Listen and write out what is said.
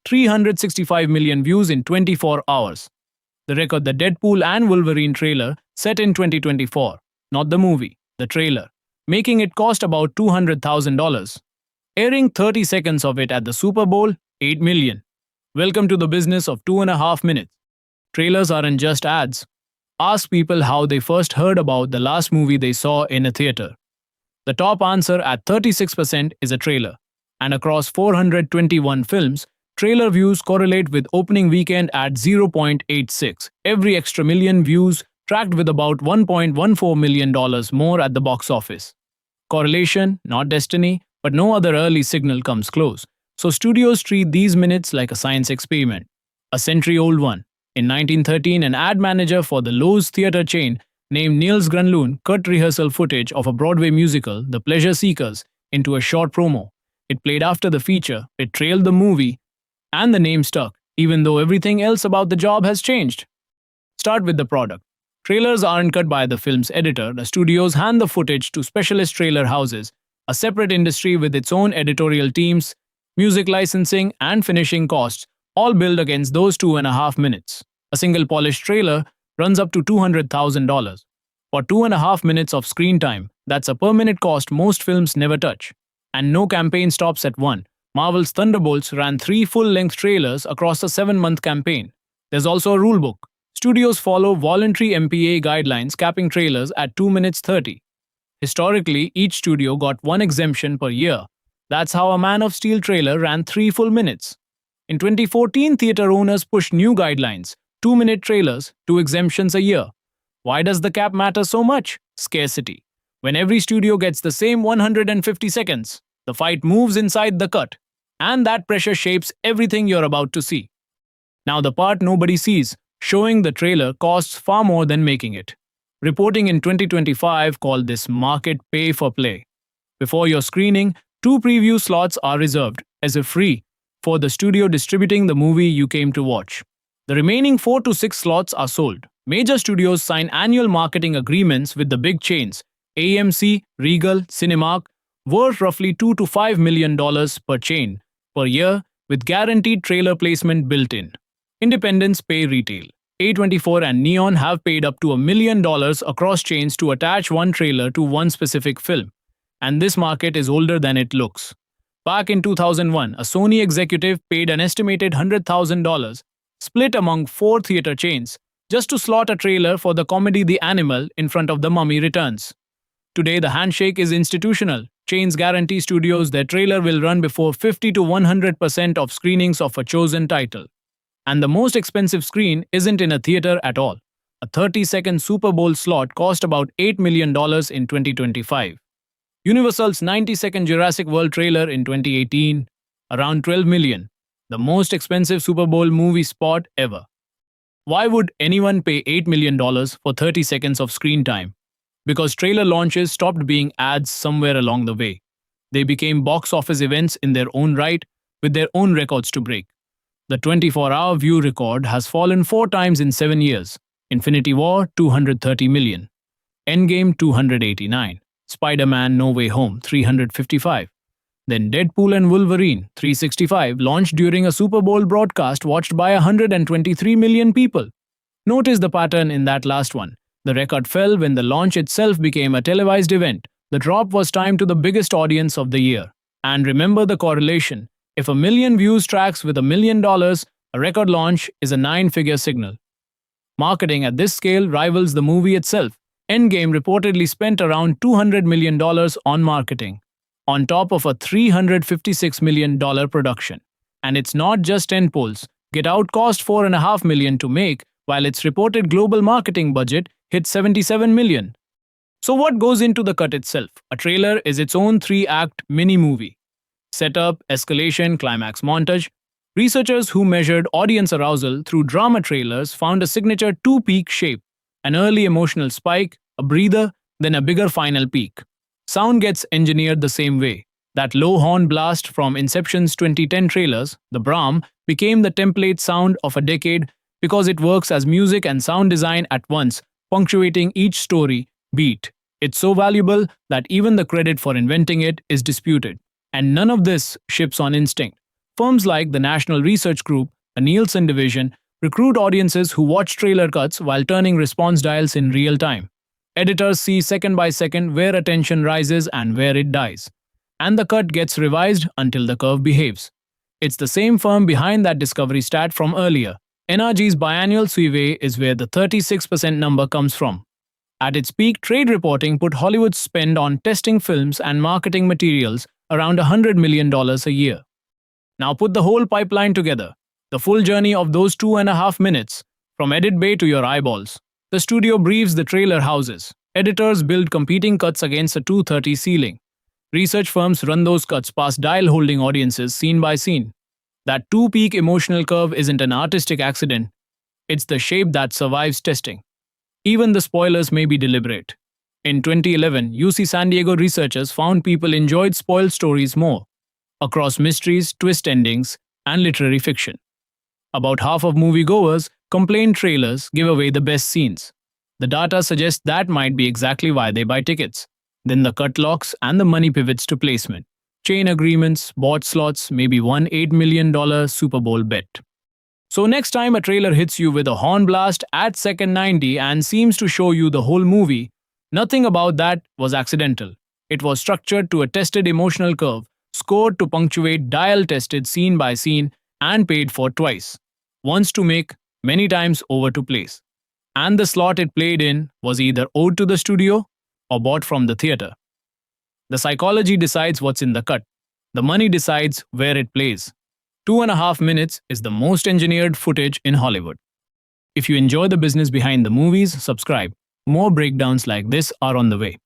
365 million views in 24 hours. The record the Deadpool and Wolverine trailer set in 2024, not the movie, the trailer, making it cost about $200,000. Airing 30 seconds of it at the Super Bowl, 8 million. Welcome to the business of 2.5 minutes. Trailers aren't just ads. Ask people how they first heard about the last movie they saw in a theater. The top answer at 36% is a trailer. And across 421 films, trailer views correlate with opening weekend at 0.86. Every extra million views tracked with about $1.14 million more at the box office. Correlation, not destiny, but no other early signal comes close. So studios treat these minutes like a science experiment. A century-old one. In 1913, an ad manager for the Lowe's theater chain named Niels Granlund cut rehearsal footage of a Broadway musical, The Pleasure Seekers, into a short promo. It played after the feature, it trailed the movie, and the name stuck, even though everything else about the job has changed. Start with the product. Trailers aren't cut by the film's editor. The studios hand the footage to specialist trailer houses, a separate industry with its own editorial teams, music licensing, and finishing costs, all billed against those 2.5 minutes. A single polished trailer runs up to $200,000. For 2.5 minutes of screen time, that's a per minute cost most films never touch. And no campaign stops at one. Marvel's Thunderbolts ran 3 full-length trailers across a 7-month campaign. There's also a rulebook. Studios follow voluntary MPA guidelines capping trailers at 2 minutes 30. Historically, each studio got 1 exemption per year. That's how a Man of Steel trailer ran 3 full minutes. In 2014, theater owners pushed new guidelines, 2-minute trailers, 2 exemptions a year. Why does the cap matter so much? Scarcity. When every studio gets the same 150 seconds, the fight moves inside the cut. And that pressure shapes everything you're about to see. Now the part nobody sees. Showing the trailer costs far more than making it. Reporting in 2025 called this market pay for play. Before your screening, 2 preview slots are reserved, as if free, for the studio distributing the movie you came to watch. The remaining 4 to 6 slots are sold. Major studios sign annual marketing agreements with the big chains, AMC, Regal, Cinemark, worth roughly $2 to $5 million per chain per year, with guaranteed trailer placement built in. Independents pay retail. A24 and Neon have paid up to $1 million across chains to attach one trailer to one specific film. And this market is older than it looks. Back in 2001, a Sony executive paid an estimated $100,000, split among 4 theater chains, just to slot a trailer for the comedy The Animal in front of The Mummy Returns. Today, the handshake is institutional. Chains guarantee studios their trailer will run before 50 to 100% of screenings of a chosen title. And the most expensive screen isn't in a theater at all. A 30-second Super Bowl slot cost about $8 million in 2025. Universal's 90-second Jurassic World trailer in 2018, around $12 million. The most expensive Super Bowl movie spot ever. Why would anyone pay $8 million for 30 seconds of screen time? Because trailer launches stopped being ads somewhere along the way. They became box office events in their own right, with their own records to break. The 24-hour view record has fallen 4 times in 7 years. Infinity War, 230 million. Endgame, 289. Spider-Man No Way Home, 355. Then Deadpool and Wolverine, 365, launched during a Super Bowl broadcast watched by 123 million people. Notice the pattern in that last one. The record fell when the launch itself became a televised event. The drop was timed to the biggest audience of the year. And remember the correlation. If 1 million views tracks with $1 million, a record launch is a 9-figure signal. Marketing at this scale rivals the movie itself. Endgame reportedly spent around $200 million on marketing, on top of a $356 million production. And it's not just tentpoles. Get Out cost $4.5 million to make, while its reported global marketing budget hit $77 million. So what goes into the cut itself? A trailer is its own 3-act mini-movie. Setup, escalation, climax montage. Researchers who measured audience arousal through drama trailers found a signature 2-peak shape, an early emotional spike, a breather, then a bigger final peak. Sound gets engineered the same way. That low horn blast from Inception's 2010 trailers, the Braaams, became the template sound of a decade because it works as music and sound design at once, punctuating each story beat. It's so valuable that even the credit for inventing it is disputed. And none of this ships on instinct. Firms like the National Research Group, a Nielsen division, recruit audiences who watch trailer cuts while turning response dials in real time. Editors see second by second where attention rises and where it dies. And the cut gets revised until the curve behaves. It's the same firm behind that discovery stat from earlier. NRG's biannual survey is where the 36% number comes from. At its peak, trade reporting put Hollywood's spend on testing films and marketing materials around $100 million a year. Now put the whole pipeline together, the full journey of those 2.5 minutes, from edit bay to your eyeballs. The studio briefs the trailer houses. Editors build competing cuts against a 230 ceiling. Research firms run those cuts past dial-holding audiences scene by scene. That two-peak emotional curve isn't an artistic accident. It's the shape that survives testing. Even the spoilers may be deliberate. In 2011, UC San Diego researchers found people enjoyed spoiled stories more, across mysteries, twist endings, and literary fiction. About half of moviegoers complain trailers give away the best scenes. The data suggests that might be exactly why they buy tickets. Then the cut locks and the money pivots to placement. Chain agreements, bought slots, maybe one $8 million Super Bowl bet. So next time a trailer hits you with a horn blast at second 90 and seems to show you the whole movie, nothing about that was accidental. It was structured to a tested emotional curve, scored to punctuate dial-tested scene by scene, and paid for twice. Once to make, many times over to place. And the slot it played in was either owed to the studio or bought from the theater. The psychology decides what's in the cut. The money decides where it plays. 2.5 minutes is the most engineered footage in Hollywood. If you enjoy the business behind the movies, subscribe. More breakdowns like this are on the way.